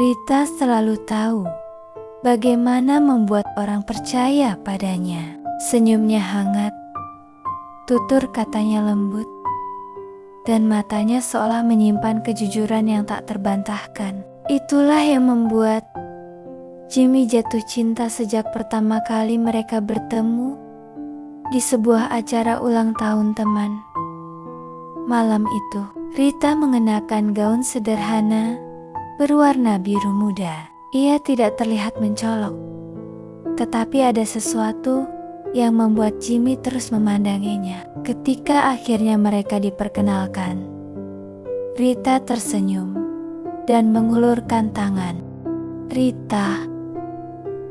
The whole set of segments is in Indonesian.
Rita selalu tahu bagaimana membuat orang percaya padanya. Senyumnya hangat, tutur katanya lembut, dan matanya seolah menyimpan kejujuran yang tak terbantahkan. Itulah yang membuat Jimmy jatuh cinta sejak pertama kali mereka bertemu di sebuah acara ulang tahun teman. Malam itu, Rita mengenakan gaun sederhana berwarna biru muda. Ia tidak terlihat mencolok, tetapi ada sesuatu yang membuat Jimmy terus memandanginya. Ketika akhirnya mereka diperkenalkan, Rita tersenyum dan mengulurkan tangan. "Rita,"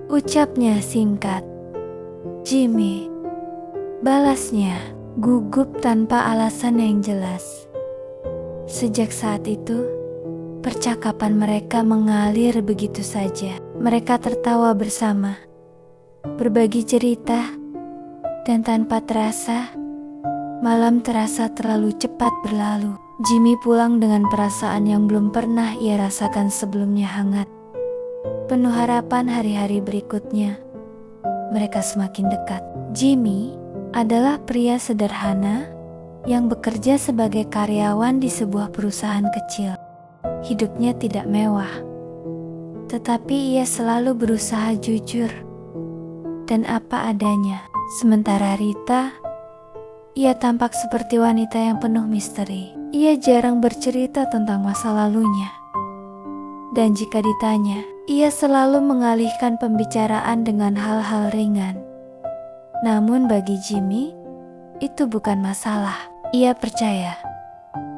ucapnya singkat. "Jimmy," balasnya, gugup tanpa alasan yang jelas. Sejak saat itu, percakapan mereka mengalir begitu saja. Mereka tertawa bersama, berbagi cerita, dan tanpa terasa, malam terasa terlalu cepat berlalu. Jimmy pulang dengan perasaan yang belum pernah ia rasakan sebelumnya, hangat. Penuh harapan hari-hari berikutnya, mereka semakin dekat. Jimmy adalah pria sederhana yang bekerja sebagai karyawan di sebuah perusahaan kecil. Hidupnya tidak mewah, tetapi ia selalu berusaha jujur dan apa adanya. Sementara Rita, ia tampak seperti wanita yang penuh misteri. Ia jarang bercerita tentang masa lalunya, dan jika ditanya, ia selalu mengalihkan pembicaraan dengan hal-hal ringan. Namun bagi Jimmy, itu bukan masalah. Ia percaya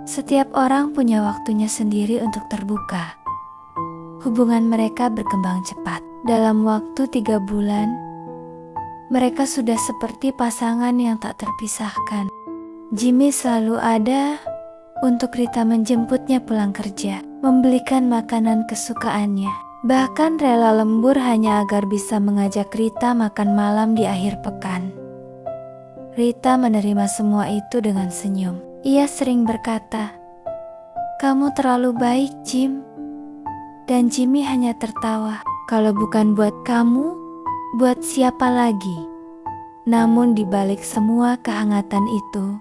setiap orang punya waktunya sendiri untuk terbuka. Hubungan mereka berkembang cepat. Dalam waktu 3 bulan, mereka sudah seperti pasangan yang tak terpisahkan. Jimmy selalu ada untuk Rita menjemputnya pulang kerja, membelikan makanan kesukaannya, bahkan rela lembur hanya agar bisa mengajak Rita makan malam di akhir pekan. Rita menerima semua itu dengan senyum. Ia sering berkata, "Kamu terlalu baik, Jim." Dan Jimmy hanya tertawa. Kalau bukan buat kamu, buat siapa lagi? Namun di balik semua kehangatan itu,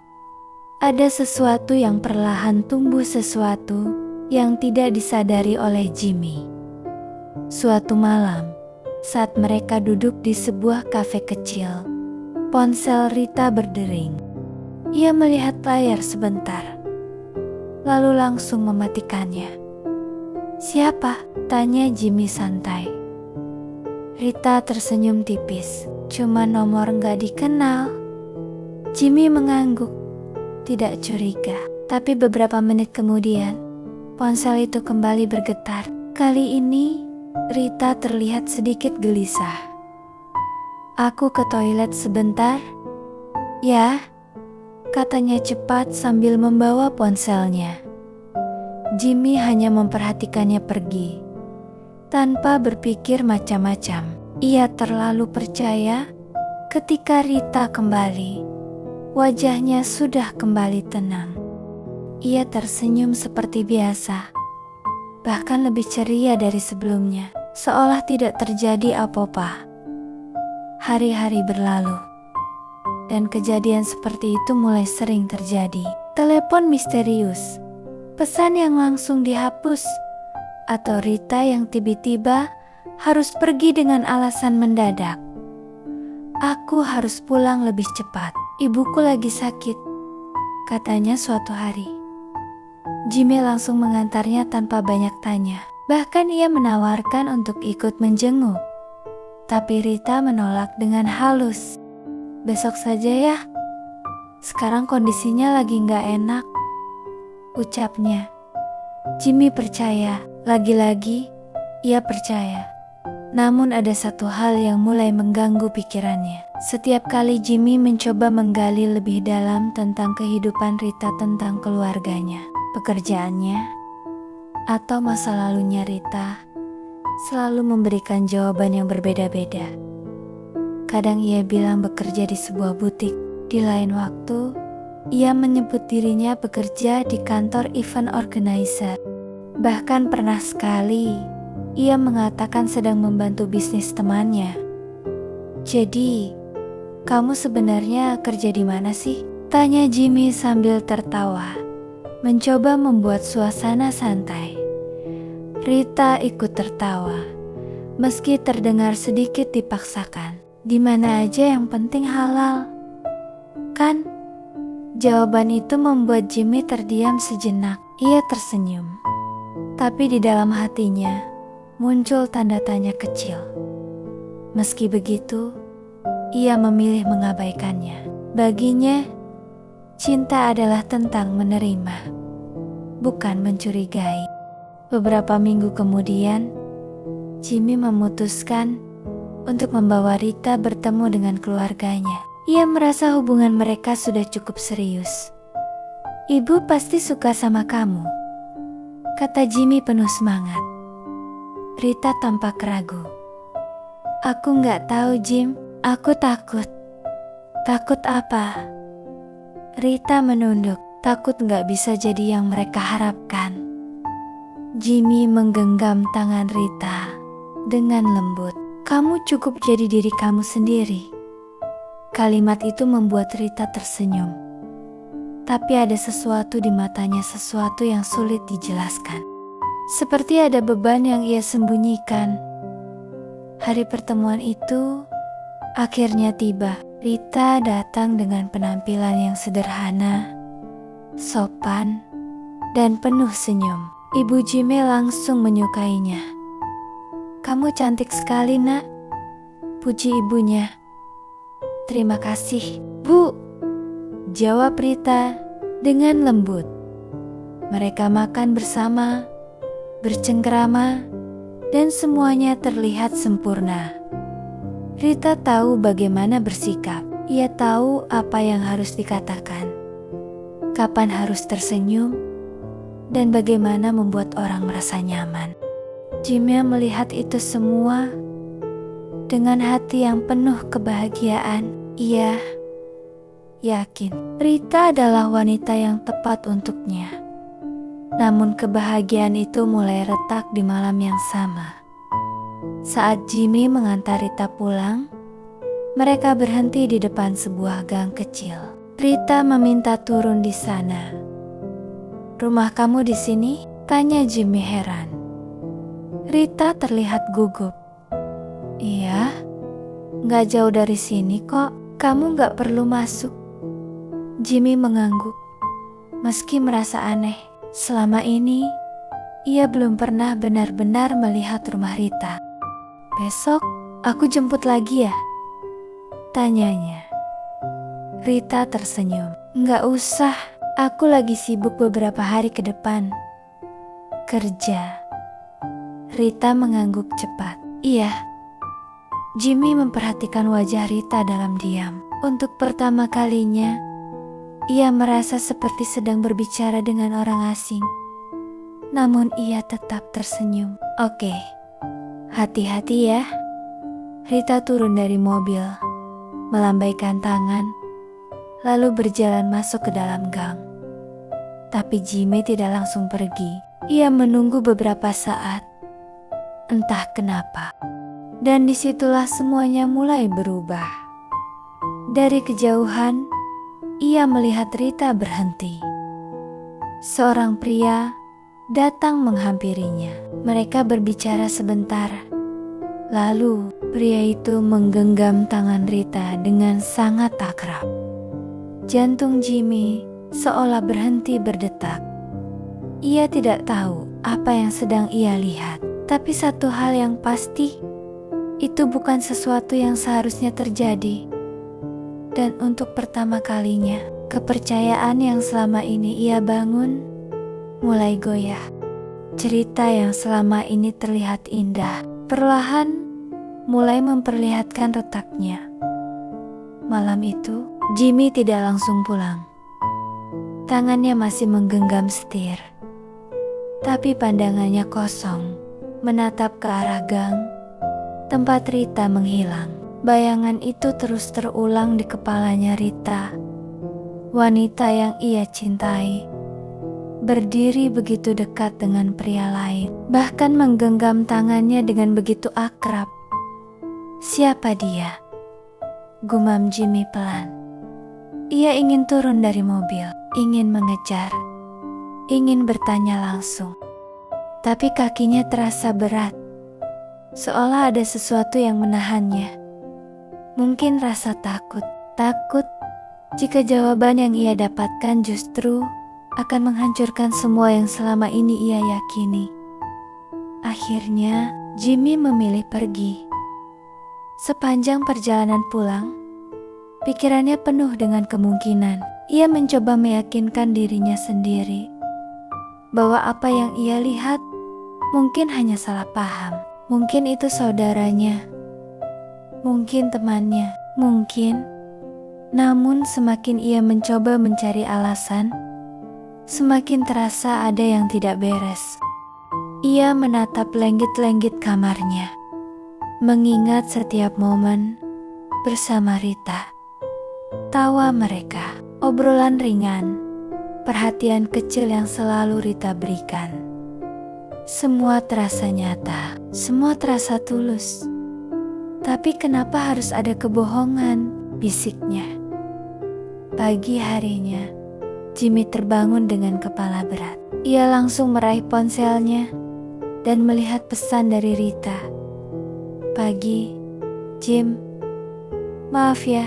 ada sesuatu yang perlahan tumbuh, sesuatu yang tidak disadari oleh Jimmy. Suatu malam, saat mereka duduk di sebuah kafe kecil, ponsel Rita berdering. Ia melihat layar sebentar, lalu langsung mematikannya. "Siapa?" tanya Jimmy santai. Rita tersenyum tipis. "Cuma nomor gak dikenal." Jimmy mengangguk, tidak curiga. Tapi beberapa menit kemudian, ponsel itu kembali bergetar. Kali ini, Rita terlihat sedikit gelisah. "Aku ke toilet sebentar." "Ya," katanya cepat sambil membawa ponselnya. Jimmy hanya memperhatikannya pergi, tanpa berpikir macam-macam. Ia terlalu percaya ketika Rita kembali, wajahnya sudah kembali tenang. Ia tersenyum seperti biasa, bahkan lebih ceria dari sebelumnya, seolah tidak terjadi apa-apa. Hari-hari berlalu, dan kejadian seperti itu mulai sering terjadi. Telepon misterius, pesan yang langsung dihapus, atau Rita yang tiba-tiba harus pergi dengan alasan mendadak. "Aku harus pulang lebih cepat, ibuku lagi sakit," katanya suatu hari. Jimmy langsung mengantarnya tanpa banyak tanya. Bahkan ia menawarkan untuk ikut menjenguk. Tapi Rita menolak dengan halus. "Besok saja ya, sekarang kondisinya lagi gak enak," ucapnya. Jimmy percaya, lagi-lagi ia percaya. Namun ada satu hal yang mulai mengganggu pikirannya. Setiap kali Jimmy mencoba menggali lebih dalam tentang kehidupan Rita, tentang keluarganya, pekerjaannya, atau masa lalunya, Rita selalu memberikan jawaban yang berbeda-beda. Kadang ia bilang bekerja di sebuah butik. Di lain waktu, ia menyebut dirinya bekerja di kantor event organizer. Bahkan pernah sekali, Ia mengatakan sedang membantu bisnis temannya. Jadi, kamu sebenarnya kerja di mana sih? Tanya Jimmy sambil tertawa, mencoba membuat suasana santai. Rita ikut tertawa, meski terdengar sedikit dipaksakan. Di mana aja yang penting halal, kan? Jawaban itu membuat Jimmy terdiam sejenak. Ia tersenyum, tapi di dalam hatinya muncul tanda tanya kecil. Meski begitu, ia memilih mengabaikannya. Baginya, cinta adalah tentang menerima, bukan mencurigai. Beberapa minggu kemudian, Jimmy memutuskan untuk membawa Rita bertemu dengan keluarganya. Ia merasa hubungan mereka sudah cukup serius. Ibu pasti suka sama kamu, kata Jimmy penuh semangat. Rita tampak ragu. Aku nggak tahu, Jim. Aku takut. Takut apa? Rita menunduk. Takut nggak bisa jadi yang mereka harapkan. Jimmy menggenggam tangan Rita dengan lembut. Kamu cukup jadi diri kamu sendiri. Kalimat itu membuat Rita tersenyum. Tapi ada sesuatu di matanya, sesuatu yang sulit dijelaskan. Seperti ada beban yang ia sembunyikan. Hari pertemuan itu akhirnya tiba. Rita datang dengan penampilan yang sederhana, sopan, dan penuh senyum. Ibu Jimmy langsung menyukainya. Kamu cantik sekali, nak, puji ibunya. Terima kasih, Bu, jawab Rita dengan lembut. Mereka makan bersama, bercengkerama, dan semuanya terlihat sempurna. Rita tahu bagaimana bersikap. Ia tahu apa yang harus dikatakan, kapan harus tersenyum, dan bagaimana membuat orang merasa nyaman. Jimmy melihat itu semua dengan hati yang penuh kebahagiaan. Ia yakin Rita adalah wanita yang tepat untuknya. Namun kebahagiaan itu mulai retak di malam yang sama. Saat Jimmy mengantar Rita pulang, mereka berhenti di depan sebuah gang kecil. Rita meminta turun di sana. Rumah kamu di sini? Tanya Jimmy heran. Rita terlihat gugup. Iya, gak jauh dari sini kok. Kamu gak perlu masuk. Jimmy mengangguk, meski merasa aneh. Selama ini, ia belum pernah benar-benar melihat rumah Rita. Besok, aku jemput lagi ya? Tanyanya. Rita tersenyum. Gak usah, aku lagi sibuk beberapa hari ke depan. Kerja. Rita mengangguk cepat. Iya. Jimmy memperhatikan wajah Rita dalam diam. Untuk pertama kalinya, ia merasa seperti sedang berbicara dengan orang asing. Namun ia tetap tersenyum. Oke, hati-hati ya. Rita turun dari mobil, melambaikan tangan, lalu berjalan masuk ke dalam gang. Tapi Jimmy tidak langsung pergi. Ia menunggu beberapa saat. Entah kenapa. Dan disitulah semuanya mulai berubah. Dari kejauhan, ia melihat Rita berhenti. Seorang pria datang menghampirinya. Mereka berbicara sebentar. Lalu, pria itu menggenggam tangan Rita dengan sangat akrab. Jantung Jimmy seolah berhenti berdetak. Ia tidak tahu apa yang sedang ia lihat. Tapi satu hal yang pasti, itu bukan sesuatu yang seharusnya terjadi. Dan untuk pertama kalinya, kepercayaan yang selama ini ia bangun mulai goyah. Cerita yang selama ini terlihat indah, perlahan mulai memperlihatkan retaknya. Malam itu, Jimmy tidak langsung pulang. Tangannya masih menggenggam setir. Tapi pandangannya kosong, menatap ke arah gang tempat Rita menghilang. Bayangan itu terus terulang di kepalanya Rita. Wanita yang ia cintai berdiri begitu dekat dengan pria lain. bahkan menggenggam tangannya dengan begitu akrab. "Siapa dia?" gumam Jimmy pelan. Ia ingin turun dari mobil, ingin mengejar, ingin bertanya langsung. Tapi kakinya terasa berat, seolah ada sesuatu yang menahannya. Mungkin rasa takut jika jawaban yang ia dapatkan justru akan menghancurkan semua yang selama ini ia yakini. Akhirnya, Jimmy memilih pergi. Sepanjang perjalanan pulang, pikirannya penuh dengan kemungkinan. Ia mencoba meyakinkan dirinya sendiri bahwa apa yang ia lihat mungkin hanya salah paham. Mungkin itu saudaranya, mungkin temannya, mungkin. Namun semakin ia mencoba mencari alasan, semakin terasa ada yang tidak beres. Ia menatap lenggit-lenggit kamarnya, mengingat setiap momen bersama Rita. Tawa mereka, obrolan ringan, perhatian kecil yang selalu Rita berikan. Semua terasa nyata, semua terasa tulus. Tapi kenapa harus ada kebohongan? Bisiknya. Pagi harinya, Jimmy terbangun dengan kepala berat. Ia langsung meraih ponselnya dan melihat pesan dari Rita. "Pagi, Jim. Maaf ya,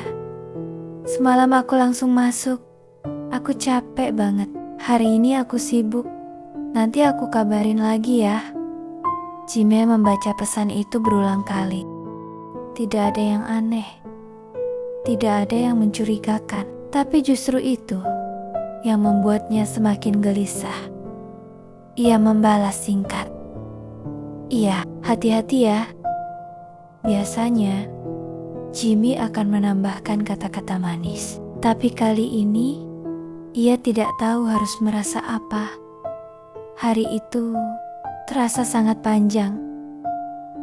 semalam aku langsung masuk. Aku capek banget. Hari ini aku sibuk. Nanti aku kabarin lagi ya." Jimmy membaca pesan itu berulang kali. Tidak ada yang aneh, tidak ada yang mencurigakan, tapi justru itu yang membuatnya semakin gelisah. Ia membalas singkat, "Iya, hati-hati ya." Biasanya, Jimmy akan menambahkan kata-kata manis, tapi kali ini ia tidak tahu harus merasa apa. Hari itu terasa sangat panjang.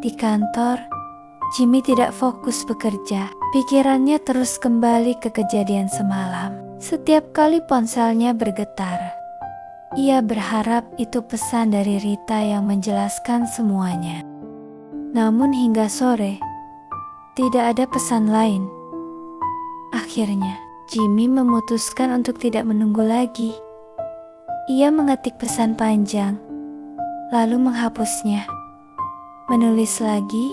Di kantor, Jimmy tidak fokus bekerja. Pikirannya terus kembali ke kejadian semalam. Setiap kali ponselnya bergetar, ia berharap itu pesan dari Rita yang menjelaskan semuanya. Namun hingga sore, tidak ada pesan lain. Akhirnya, Jimmy memutuskan untuk tidak menunggu lagi. Ia mengetik pesan panjang, lalu menghapusnya. Menulis lagi,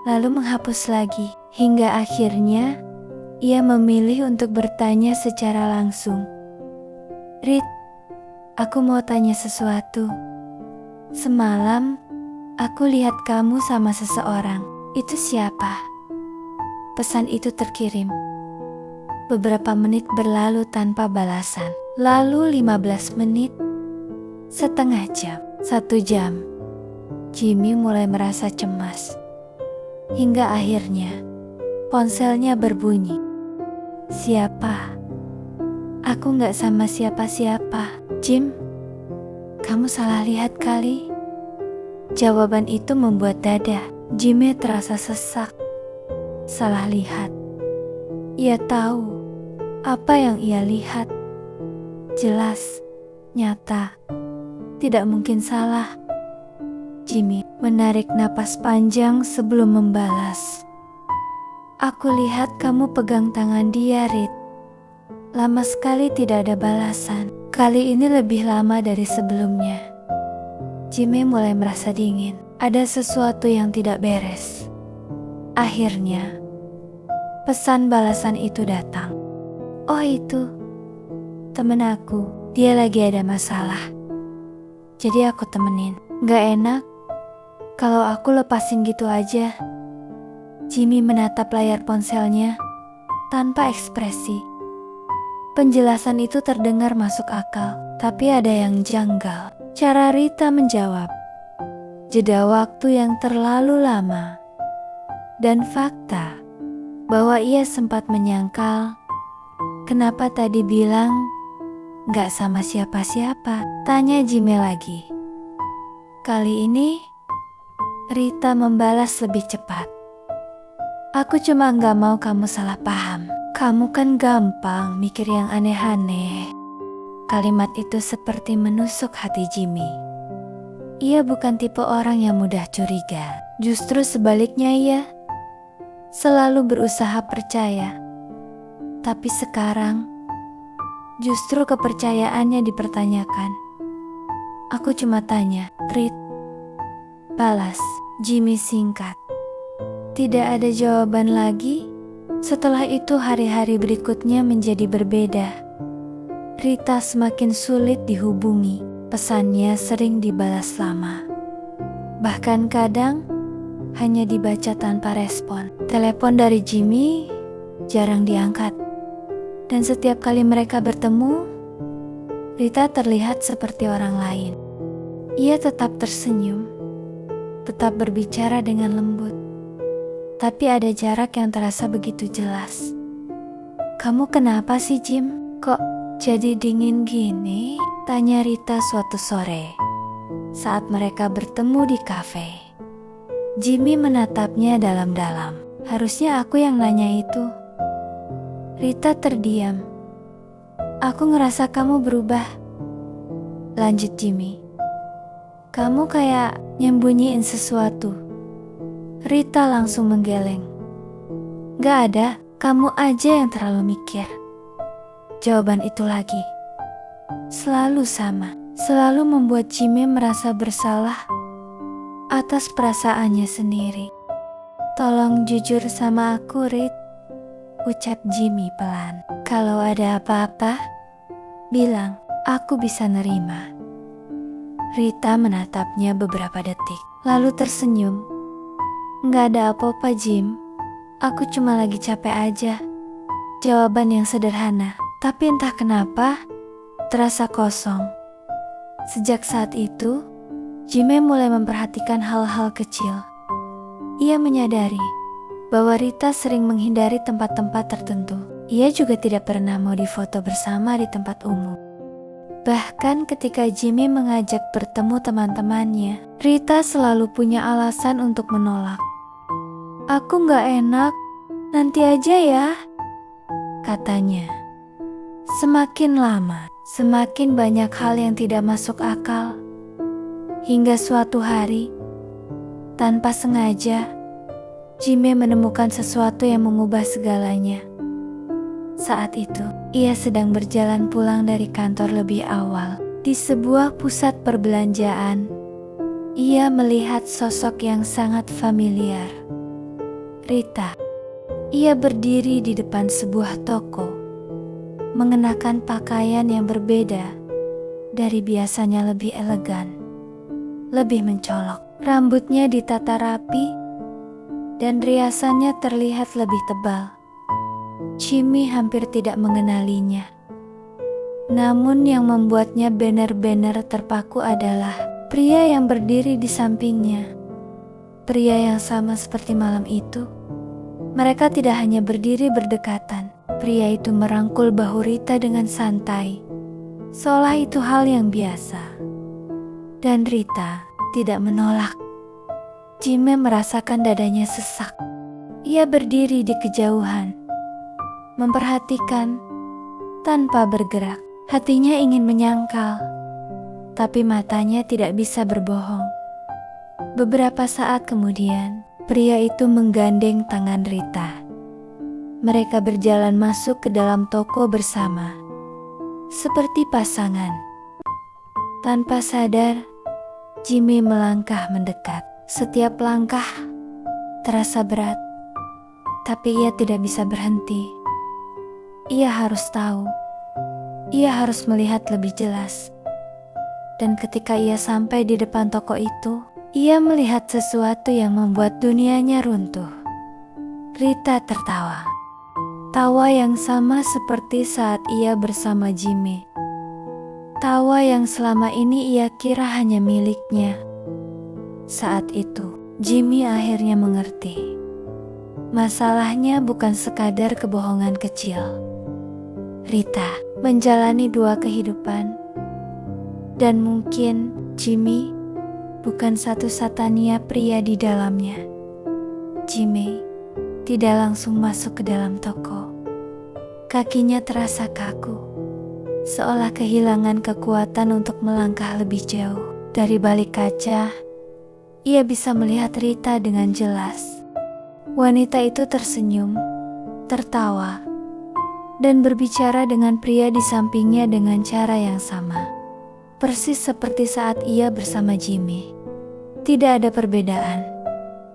lalu menghapus lagi, hingga akhirnya ia memilih untuk bertanya secara langsung. "Rit, aku mau tanya sesuatu. Semalam aku lihat kamu sama seseorang. Itu siapa?" Pesan itu terkirim. Beberapa menit berlalu tanpa balasan. Lalu 15 menit, setengah jam, 1 jam. Jimmy mulai merasa cemas. Hingga akhirnya, ponselnya berbunyi. "Siapa? Aku gak sama siapa-siapa. Jim, kamu salah lihat kali." Jawaban itu membuat dada Jimmy terasa sesak. Salah lihat. Ia tahu apa yang ia lihat. Jelas, nyata, tidak mungkin salah. Jimmy menarik napas panjang sebelum membalas. "Aku lihat kamu pegang tangan dia, Rit." Lama sekali tidak ada balasan. Kali ini lebih lama dari sebelumnya. Jimmy mulai merasa dingin. Ada sesuatu yang tidak beres. Akhirnya, pesan balasan itu datang. "Oh itu, temen aku. Dia lagi ada masalah. Jadi aku temenin. Gak enak kalau aku lepasin gitu aja." Jimmy menatap layar ponselnya tanpa ekspresi. Penjelasan itu terdengar masuk akal, tapi ada yang janggal. Cara Rita menjawab, jeda waktu yang terlalu lama, dan fakta bahwa ia sempat menyangkal. "Kenapa tadi bilang gak sama siapa-siapa?" tanya Jimmy lagi. Kali ini, Rita membalas lebih cepat. "Aku cuma gak mau kamu salah paham. Kamu kan gampang mikir yang aneh-aneh." Kalimat itu seperti menusuk hati Jimmy. Ia bukan tipe orang yang mudah curiga. Justru sebaliknya, ia selalu berusaha percaya. Tapi sekarang, justru kepercayaannya dipertanyakan. Aku cuma tanya, Rit. Balas Jimmy singkat. Tidak ada jawaban lagi. Setelah itu hari-hari berikutnya menjadi berbeda. Rita semakin sulit dihubungi. Pesannya sering dibalas lama. Bahkan kadang hanya dibaca tanpa respon. Telepon dari Jimmy jarang diangkat. Dan setiap kali mereka bertemu, Rita terlihat seperti orang lain. Ia tetap tersenyum, tetap berbicara dengan lembut. Tapi ada jarak yang terasa begitu jelas. Kamu kenapa sih, Jim? Kok jadi dingin gini? Tanya Rita suatu sore saat mereka bertemu di kafe. Jimmy menatapnya dalam-dalam. Harusnya aku yang nanya itu. Rita terdiam. Aku ngerasa kamu berubah. Lanjut Jimmy. Kamu kayak nyembunyiin sesuatu. Rita langsung menggeleng. Gak ada, kamu aja yang terlalu mikir. Jawaban itu lagi. Selalu sama. Selalu membuat Jimmy merasa bersalah atas perasaannya sendiri. Tolong jujur sama aku, Rit, ucap Jimmy pelan. Kalau ada apa-apa, bilang, aku bisa nerima. Rita menatapnya beberapa detik, lalu tersenyum. Nggak ada apa-apa, Jim. Aku cuma lagi capek aja. Jawaban yang sederhana, tapi entah kenapa, terasa kosong. Sejak saat itu, Jimmy mulai memperhatikan hal-hal kecil. Ia menyadari bahwa Rita sering menghindari tempat-tempat tertentu. Ia juga tidak pernah mau difoto bersama di tempat umum. Bahkan ketika Jimmy mengajak bertemu teman-temannya, Rita selalu punya alasan untuk menolak. Aku gak enak, nanti aja ya, katanya. Semakin lama, semakin banyak hal yang tidak masuk akal. Hingga suatu hari, tanpa sengaja, Jimmy menemukan sesuatu yang mengubah segalanya. Saat itu, ia sedang berjalan pulang dari kantor lebih awal. Di sebuah pusat perbelanjaan, ia melihat sosok yang sangat familiar. Rita. Ia berdiri di depan sebuah toko, mengenakan pakaian yang berbeda dari biasanya, lebih elegan, lebih mencolok. Rambutnya ditata rapi dan riasannya terlihat lebih tebal. Jimmy hampir tidak mengenalinya. Namun yang membuatnya benar-benar terpaku adalah pria yang berdiri di sampingnya. Pria yang sama seperti malam itu. Mereka tidak hanya berdiri berdekatan. Pria itu merangkul bahu Rita dengan santai, seolah itu hal yang biasa. Dan Rita tidak menolak. Jimmy merasakan dadanya sesak. Ia berdiri di kejauhan, memperhatikan tanpa bergerak. Hatinya ingin menyangkal, tapi matanya tidak bisa berbohong. Beberapa saat kemudian, pria itu menggandeng tangan Rita. Mereka berjalan masuk ke dalam toko bersama, seperti pasangan. Tanpa sadar, Jimmy melangkah mendekat. Setiap langkah terasa berat, tapi ia tidak bisa berhenti. Ia harus tahu. Ia harus melihat lebih jelas. Dan ketika ia sampai di depan toko itu, ia melihat sesuatu yang membuat dunianya runtuh. Rita tertawa. Tawa yang sama seperti saat ia bersama Jimmy. Tawa yang selama ini ia kira hanya miliknya. Saat itu, Jimmy akhirnya mengerti. Masalahnya bukan sekadar kebohongan kecil. Rita menjalani dua kehidupan. Dan mungkin Jimmy bukan satu-satunya pria di dalamnya. Jimmy tidak langsung masuk ke dalam toko. Kakinya terasa kaku, seolah kehilangan kekuatan untuk melangkah lebih jauh. Dari balik kaca, ia bisa melihat Rita dengan jelas. Wanita itu tersenyum, tertawa, dan berbicara dengan pria di sampingnya dengan cara yang sama. Persis seperti saat ia bersama Jimmy. Tidak ada perbedaan,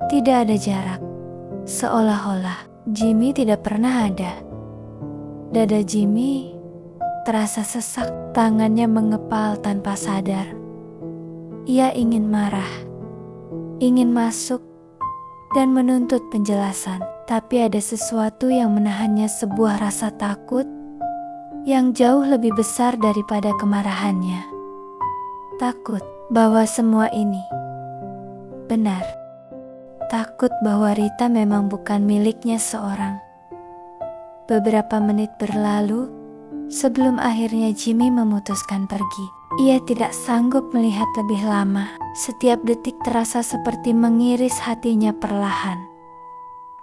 tidak ada jarak. Seolah-olah Jimmy tidak pernah ada. Dada Jimmy terasa sesak, tangannya mengepal tanpa sadar. Ia ingin marah, ingin masuk, dan menuntut penjelasan. Tapi ada sesuatu yang menahannya, sebuah rasa takut yang jauh lebih besar daripada kemarahannya. Takut bahwa semua ini benar. Takut bahwa Rita memang bukan miliknya seorang. Beberapa menit berlalu sebelum akhirnya Jimmy memutuskan pergi. Ia tidak sanggup melihat lebih lama. Setiap detik terasa seperti mengiris hatinya perlahan.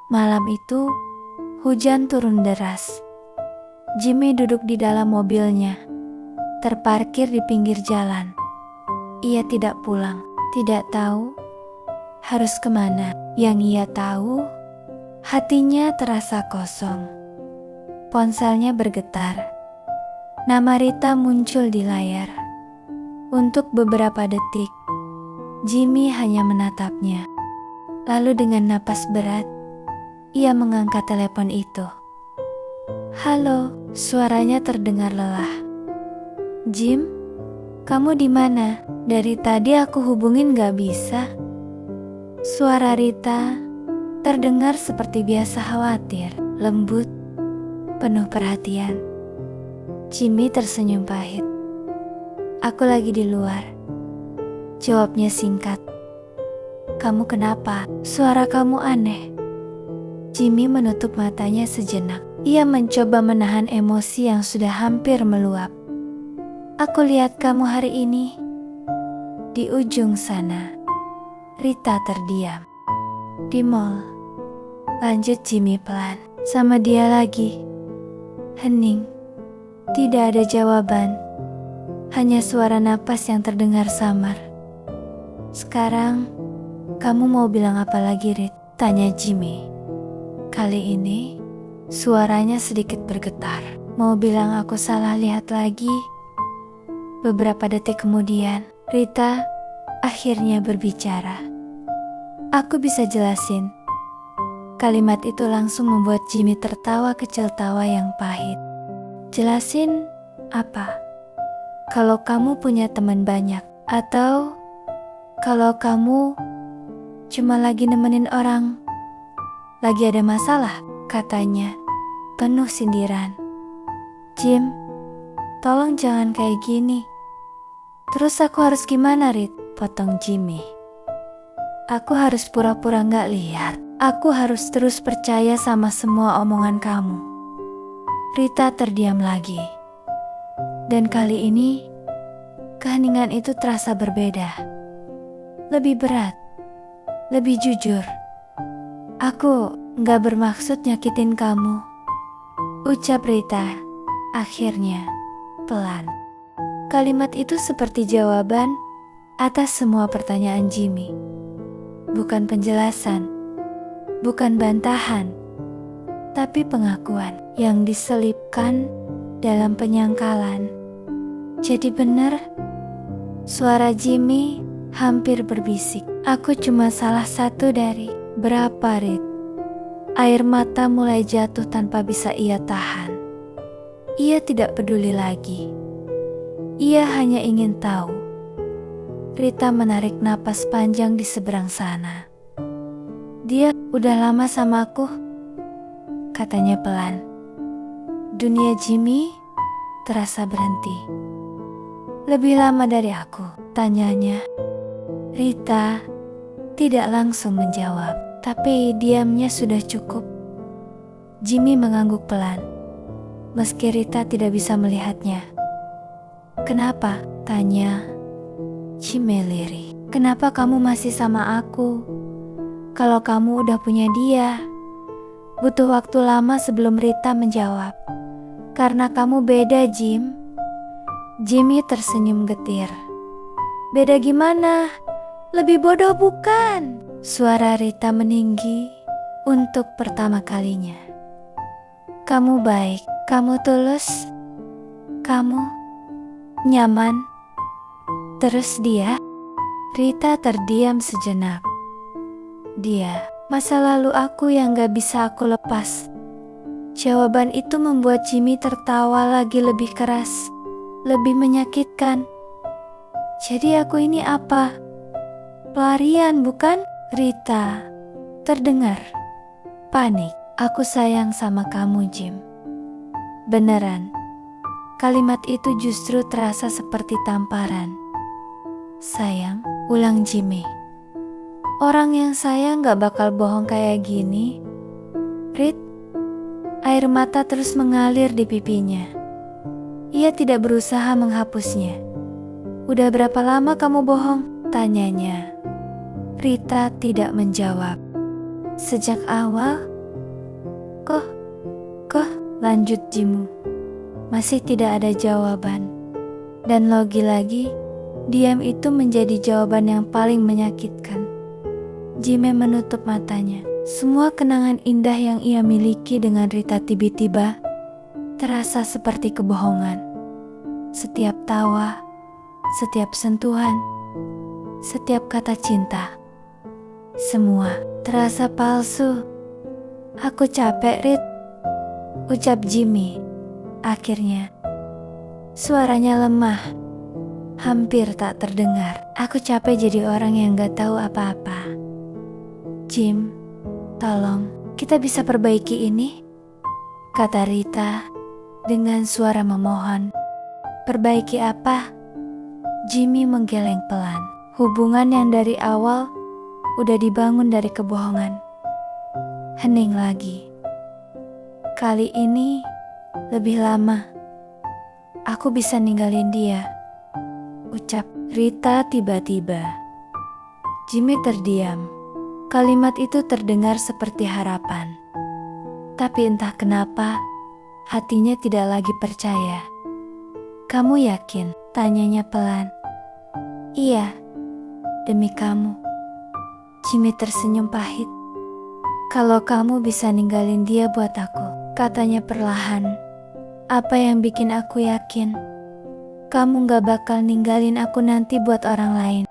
Malam itu, hujan turun deras. Jimmy duduk di dalam mobilnya, terparkir di pinggir jalan. Ia tidak pulang, tidak tahu harus kemana. Yang ia tahu, hatinya terasa kosong. Ponselnya bergetar. Nama Rita muncul di layar. Untuk beberapa detik, Jimmy hanya menatapnya. Lalu dengan napas berat, ia mengangkat telepon itu. "Halo," suaranya terdengar lelah. "Jim, kamu di mana? Dari tadi aku hubungin gak bisa." Suara Rita terdengar seperti biasa, khawatir, lembut, penuh perhatian. Jimmy tersenyum pahit. "Aku lagi di luar," jawabnya singkat. "Kamu kenapa? Suara kamu aneh." Jimmy menutup matanya sejenak. Ia mencoba menahan emosi yang sudah hampir meluap. "Aku lihat kamu hari ini di ujung sana." Rita terdiam. "Di mall," lanjut Jimmy pelan. "Sama dia lagi." Hening. Tidak ada jawaban. Hanya suara napas yang terdengar samar. "Sekarang, kamu mau bilang apa lagi, Rit?" tanya Jimmy. Kali ini, suaranya sedikit bergetar. "Mau bilang aku salah lihat lagi?" Beberapa detik kemudian, Rita akhirnya berbicara. "Aku bisa jelasin." Kalimat itu langsung membuat Jimmy tertawa kecil, tawa yang pahit. "Jelasin apa? Kalau kamu punya teman banyak, atau kalau kamu cuma lagi nemenin orang lagi ada masalah?" katanya, penuh sindiran. "Jim, tolong jangan kayak gini." "Terus aku harus gimana, Rit?" potong Jimmy. "Aku harus pura-pura gak lihat. Aku harus terus percaya sama semua omongan kamu." Rita terdiam lagi. Dan kali ini, keheningan itu terasa berbeda. Lebih berat, lebih jujur. "Aku gak bermaksud nyakitin kamu," ucap Rita akhirnya, pelan. Kalimat itu seperti jawaban atas semua pertanyaan Jimmy. Bukan penjelasan, bukan bantahan, tapi pengakuan yang diselipkan dalam penyangkalan. Jadi benar, suara Jimmy hampir berbisik. "Aku cuma salah satu dari berapa, Rit?" Air mata mulai jatuh tanpa bisa ia tahan. Ia tidak peduli lagi. Ia hanya ingin tahu. Rita menarik napas panjang di seberang sana. "Dia udah lama sama aku," katanya pelan. Dunia Jimmy terasa berhenti. "Lebih lama dari aku?" tanyanya. Rita tidak langsung menjawab, tapi diamnya sudah cukup. Jimmy mengangguk pelan, meski Rita tidak bisa melihatnya. "Kenapa?" tanya Jimmy lirih. "Kenapa kamu masih sama aku? Kalau kamu udah punya dia." Butuh waktu lama sebelum Rita menjawab. "Karena kamu beda, Jim." Jimmy tersenyum getir. Beda gimana? Lebih bodoh bukan? Suara Rita meninggi untuk pertama kalinya. Kamu baik, kamu tulus, kamu nyaman. Terus dia? Rita terdiam sejenak. Dia, masa lalu aku yang gak bisa aku lepas. Jawaban itu membuat Jimmy tertawa lagi lebih keras, lebih menyakitkan. Jadi aku ini apa? Pelarian bukan? Rita terdengar panik. Aku sayang sama kamu, Jim. Beneran. Kalimat itu justru terasa seperti tamparan. Sayang, ulang Jimmy. Orang yang sayang gak bakal bohong kayak gini. Rit, air mata terus mengalir di pipinya. Ia tidak berusaha menghapusnya. Udah berapa lama kamu bohong? Tanyanya. Rita tidak menjawab. Sejak awal? Kok? Lanjut Jimu. Masih tidak ada jawaban. Dan lagi-lagi, diam itu menjadi jawaban yang paling menyakitkan. Jimmy menutup matanya. Semua kenangan indah yang ia miliki dengan Rita tiba-tiba terasa seperti kebohongan. Setiap tawa, setiap sentuhan, setiap kata cinta, semua terasa palsu. Aku capek, Rit, ucap Jimmy. Akhirnya, suaranya lemah, hampir tak terdengar. Aku capek jadi orang yang gak tahu apa-apa. Jim, tolong, kita bisa perbaiki ini? Kata Rita dengan suara memohon. Perbaiki apa? Jimmy menggeleng pelan. Hubungan yang dari awal udah dibangun dari kebohongan. Hening lagi. Kali ini lebih lama. Aku bisa ninggalin dia, ucap Rita tiba-tiba. Jimmy terdiam. Kalimat itu terdengar seperti harapan. Tapi entah kenapa, hatinya tidak lagi percaya. Kamu yakin? Tanyanya pelan. Iya, demi kamu. Jimmy tersenyum pahit. Kalau kamu bisa ninggalin dia buat aku, katanya perlahan. Apa yang bikin aku yakin kamu gak bakal ninggalin aku nanti buat orang lain?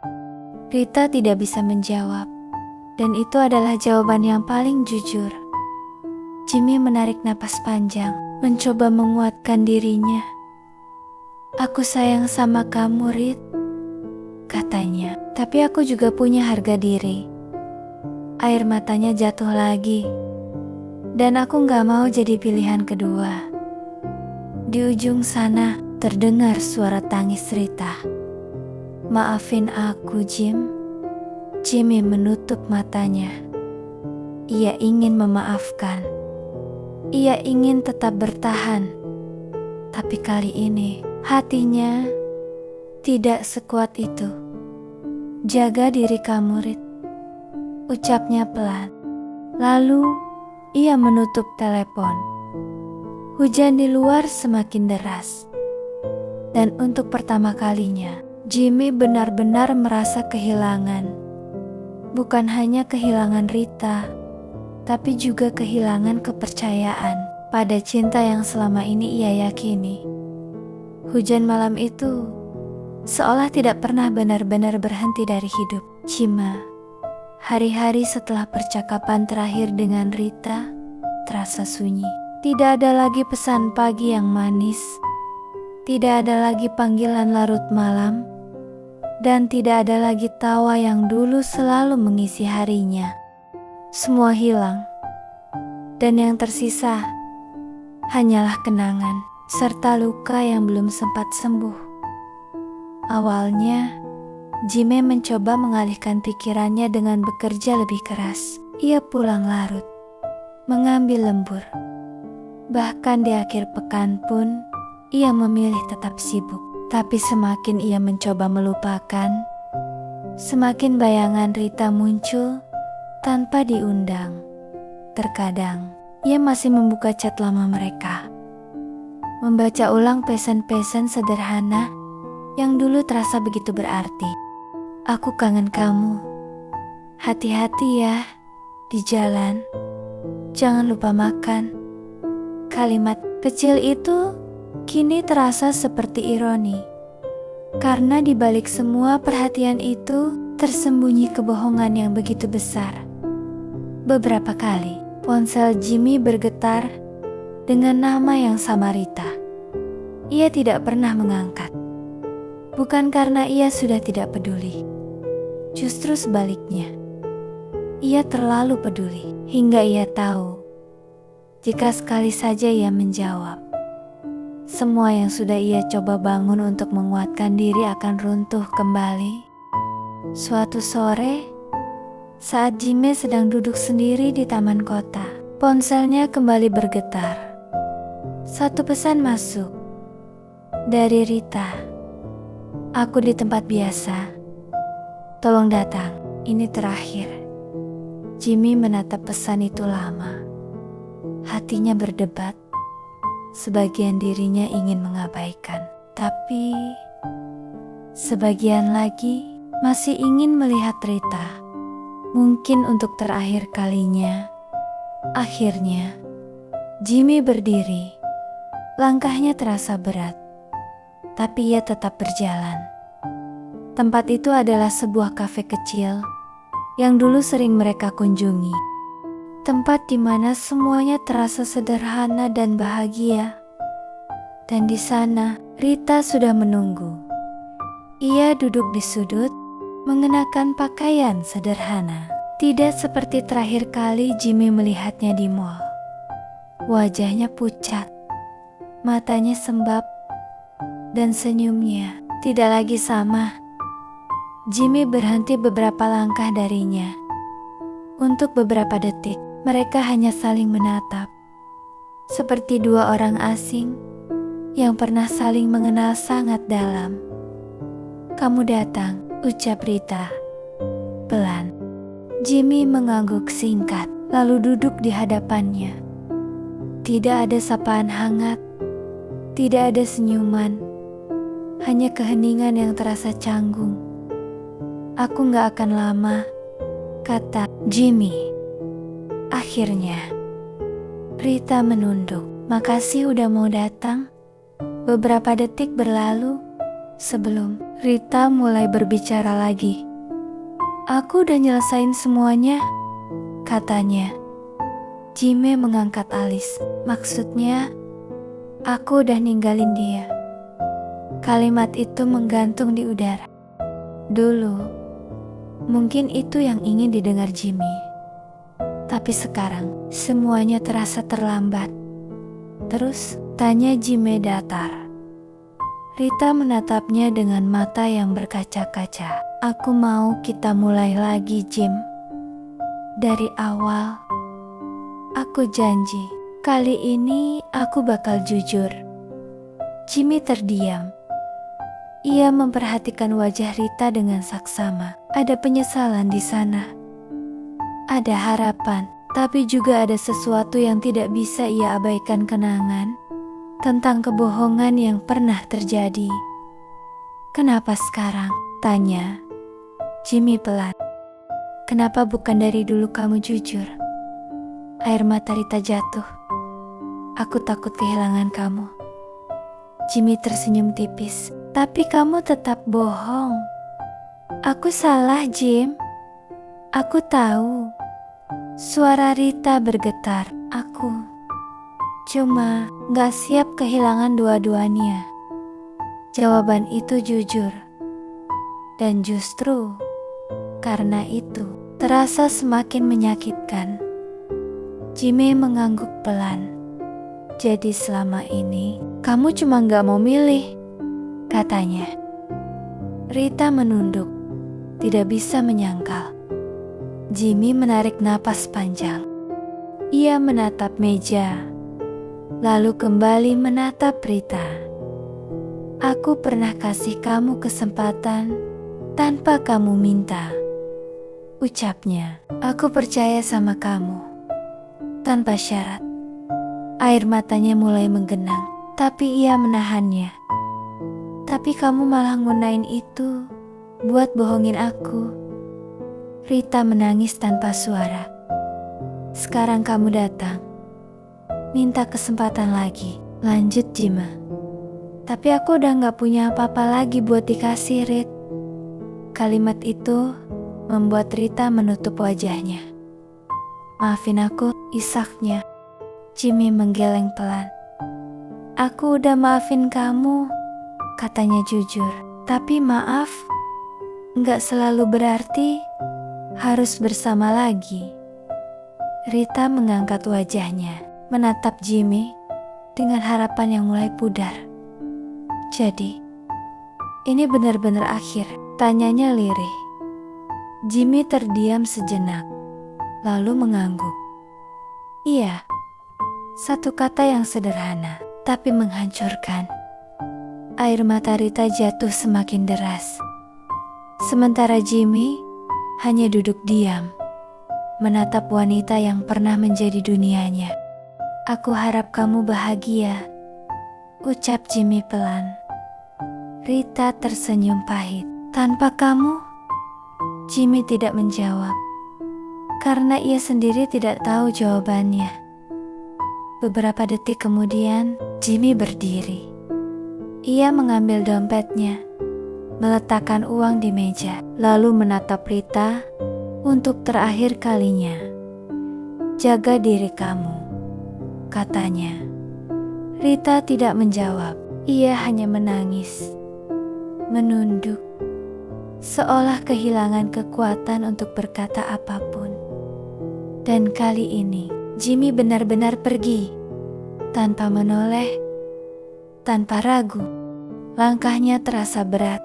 Rita tidak bisa menjawab. Dan itu adalah jawaban yang paling jujur. Jimmy menarik napas panjang, mencoba menguatkan dirinya. Aku sayang sama kamu, Rit, katanya. Tapi aku juga punya harga diri. Air matanya jatuh lagi. Dan aku gak mau jadi pilihan kedua. Di ujung sana terdengar suara tangis Rita. Maafin aku, Jim. Jimmy menutup matanya. Ia ingin memaafkan. Ia ingin tetap bertahan. Tapi kali ini hatinya tidak sekuat itu. Jaga diri kamu, Rit, ucapnya pelan. Lalu ia menutup telepon. Hujan di luar semakin deras. Dan untuk pertama kalinya, Jimmy benar-benar merasa kehilangan. Bukan hanya kehilangan Rita, tapi juga kehilangan kepercayaan pada cinta yang selama ini ia yakini. Hujan malam itu seolah tidak pernah benar-benar berhenti dari hidup Jimmy. Hari-hari setelah percakapan terakhir dengan Rita terasa sunyi. Tidak ada lagi pesan pagi yang manis, tidak ada lagi panggilan larut malam, dan tidak ada lagi tawa yang dulu selalu mengisi harinya. Semua hilang, dan yang tersisa hanyalah kenangan serta luka yang belum sempat sembuh. Awalnya, Jimmy mencoba mengalihkan pikirannya dengan bekerja lebih keras. Ia pulang larut, mengambil lembur. Bahkan di akhir pekan pun, ia memilih tetap sibuk. Tapi semakin ia mencoba melupakan, semakin bayangan Rita muncul tanpa diundang. Terkadang, ia masih membuka chat lama mereka. Membaca ulang pesan-pesan sederhana yang dulu terasa begitu berarti. Aku kangen kamu. Hati-hati ya di jalan. Jangan lupa makan. Kalimat kecil itu kini terasa seperti ironi. Karena di balik semua perhatian itu tersembunyi kebohongan yang begitu besar. Beberapa kali ponsel Jimmy bergetar dengan nama yang sama Rita. Ia tidak pernah mengangkat. Bukan karena ia sudah tidak peduli. Justru sebaliknya. Ia terlalu peduli hingga ia tahu jika sekali saja ia menjawab, semua yang sudah ia coba bangun untuk menguatkan diri akan runtuh kembali. Suatu sore, saat Jimmy sedang duduk sendiri di taman kota, ponselnya kembali bergetar. Satu pesan masuk dari Rita. Aku di tempat biasa. Tolong datang, ini terakhir. Jimmy menatap pesan itu lama. Hatinya berdebat. Sebagian dirinya ingin mengabaikan, tapi sebagian lagi masih ingin melihat Rita. Mungkin untuk terakhir kalinya. Akhirnya, Jimmy berdiri. Langkahnya terasa berat, tapi ia tetap berjalan. Tempat itu adalah sebuah kafe kecil yang dulu sering mereka kunjungi. Tempat di mana semuanya terasa sederhana dan bahagia. Dan di sana, Rita sudah menunggu. Ia duduk di sudut, mengenakan pakaian sederhana. Tidak seperti terakhir kali Jimmy melihatnya di mall. Wajahnya pucat, matanya sembab, dan senyumnya tidak lagi sama. Jimmy berhenti beberapa langkah darinya. Untuk beberapa detik, mereka hanya saling menatap. Seperti dua orang asing yang pernah saling mengenal sangat dalam. Kamu datang, ucap Rita. Pelan. Jimmy mengangguk singkat, lalu duduk di hadapannya. Tidak ada sapaan hangat, tidak ada senyuman, hanya keheningan yang terasa canggung. Aku gak akan lama, kata Jimmy. Akhirnya, Rita menunduk. Makasih udah mau datang. Beberapa detik berlalu sebelum Rita mulai berbicara lagi. Aku udah nyelesain semuanya, katanya. Jimmy mengangkat alis. Maksudnya, aku udah ninggalin dia. Kalimat itu menggantung di udara. Dulu, mungkin itu yang ingin didengar Jimmy. Tapi sekarang, semuanya terasa terlambat. Terus, tanya Jimmy datar. Rita menatapnya dengan mata yang berkaca-kaca. Aku mau kita mulai lagi, Jim. Dari awal, aku janji, kali ini aku bakal jujur. Jimmy terdiam. Ia memperhatikan wajah Rita dengan saksama. Ada penyesalan di sana. Ada harapan, tapi juga ada sesuatu yang tidak bisa ia abaikan kenangan tentang kebohongan yang pernah terjadi. Kenapa sekarang? Tanya Jimmy pelan. Kenapa bukan dari dulu kamu jujur? Air mata Rita jatuh. Aku takut kehilangan kamu. Jimmy tersenyum tipis. Tapi kamu tetap bohong. Aku salah, Jim. Aku tahu. Suara Rita bergetar. Aku cuma gak siap kehilangan dua-duanya. Jawaban itu jujur. Dan justru karena itu terasa semakin menyakitkan. Jimmy mengangguk pelan. Jadi selama ini kamu cuma gak mau milih, katanya. Rita menunduk, tidak bisa menyangkal. Jimmy menarik napas panjang. Ia menatap meja, lalu kembali menatap Rita. Aku pernah kasih kamu kesempatan tanpa kamu minta, ucapnya. Aku percaya sama kamu, tanpa syarat. Air matanya mulai menggenang, tapi ia menahannya. Tapi kamu malah ngunain itu, buat bohongin aku. Rita menangis tanpa suara. Sekarang kamu datang, minta kesempatan lagi, lanjut Jima. Tapi aku udah gak punya apa-apa lagi buat dikasih, Rit. Kalimat itu membuat Rita menutup wajahnya. Maafin aku, isaknya. Jimmy menggeleng pelan. Aku udah maafin kamu, katanya jujur. Tapi maaf, gak selalu berarti harus bersama lagi. Rita mengangkat wajahnya, menatap Jimmy dengan harapan yang mulai pudar. Jadi, ini benar-benar akhir? Tanyanya lirih. Jimmy terdiam sejenak, lalu mengangguk. Iya, satu kata yang sederhana, tapi menghancurkan. Air mata Rita jatuh semakin deras. Sementara Jimmy hanya duduk diam, menatap wanita yang pernah menjadi dunianya. Aku harap kamu bahagia, ucap Jimmy pelan. Rita tersenyum pahit. Tanpa kamu? Jimmy tidak menjawab, karena ia sendiri tidak tahu jawabannya. Beberapa detik kemudian, Jimmy berdiri. Ia mengambil dompetnya, meletakkan uang di meja, lalu menatap Rita untuk terakhir kalinya. Jaga diri kamu, katanya. Rita tidak menjawab, ia hanya menangis, menunduk, seolah kehilangan kekuatan untuk berkata apapun. Dan kali ini, Jimmy benar-benar pergi, tanpa menoleh, tanpa ragu. Langkahnya terasa berat,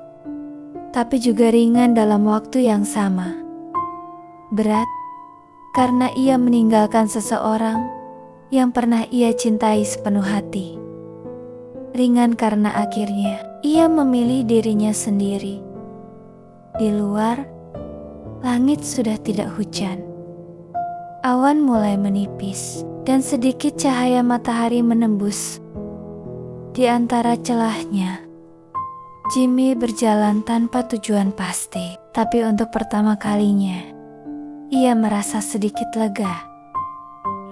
tapi juga ringan dalam waktu yang sama. Berat, karena ia meninggalkan seseorang yang pernah ia cintai sepenuh hati. Ringan karena akhirnya ia memilih dirinya sendiri. Di luar, langit sudah tidak hujan. Awan mulai menipis, dan sedikit cahaya matahari menembus. Di antara celahnya, Jimmy berjalan tanpa tujuan pasti. Tapi untuk pertama kalinya, ia merasa sedikit lega.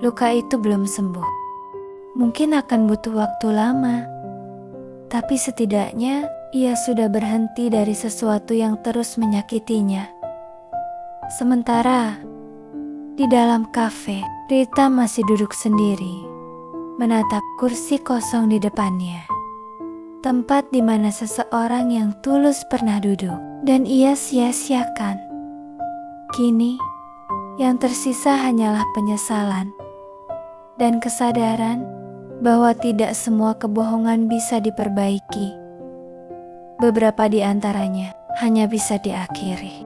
Luka itu belum sembuh. Mungkin akan butuh waktu lama. Tapi setidaknya ia sudah berhenti dari sesuatu yang terus menyakitinya. Sementara di dalam kafe, Rita masih duduk sendiri, menatap kursi kosong di depannya. Tempat di mana seseorang yang tulus pernah duduk dan ia sia-siakan. Kini, yang tersisa hanyalah penyesalan dan kesadaran bahwa tidak semua kebohongan bisa diperbaiki. Beberapa di antaranya hanya bisa diakhiri.